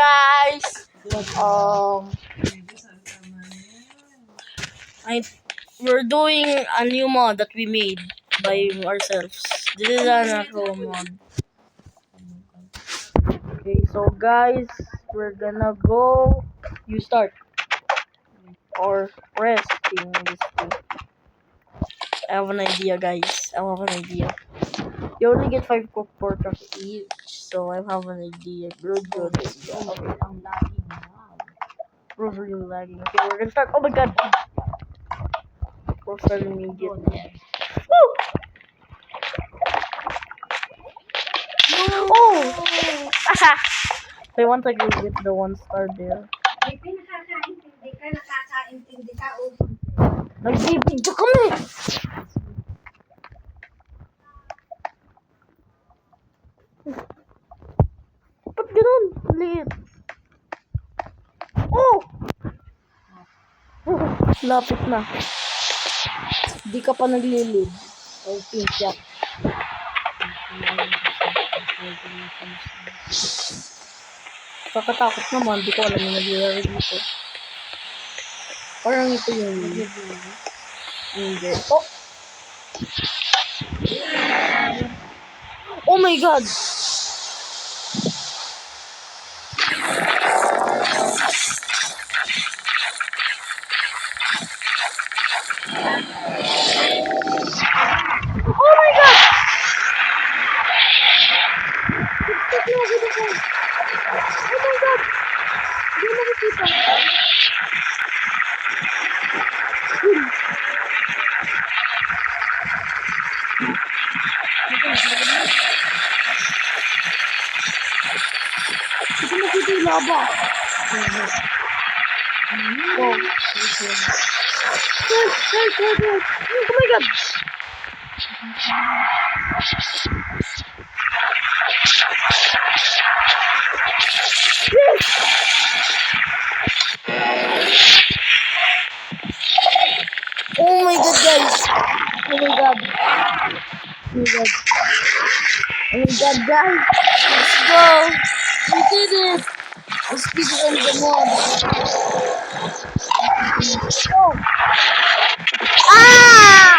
guys. We're doing a new mod that we made by ourselves. This is an actual mod. Okay, so guys, we're gonna go. You start or resting this thing. I have an idea, guys. I have an idea. You only get 5 cook portals each, so I have an idea. Good. Okay. Bro's really lagging. Okay, we're gonna start. Oh my god! We'll start immediately. Woo! Oh! Aha! I want to go get the 1 star there. Nagbibidyo kami! Ba't ganun? Liit. Oh! Lapit na. Di ka pa naglilid. Oh, pinsya. Kakatakot naman. Di ko alam yung nagyayari dito. Parang ito yung hindi. Oh! Oh my god! Oh my god! Oh my god! Hindi mo nakikita. Hindi mo nakikita yung laba. Wow. Wait. Oh my god! Yes! Oh my god, guys! Oh my god, guys! Let's go! We did it! Let's speedrun the mod. Oh! Ah!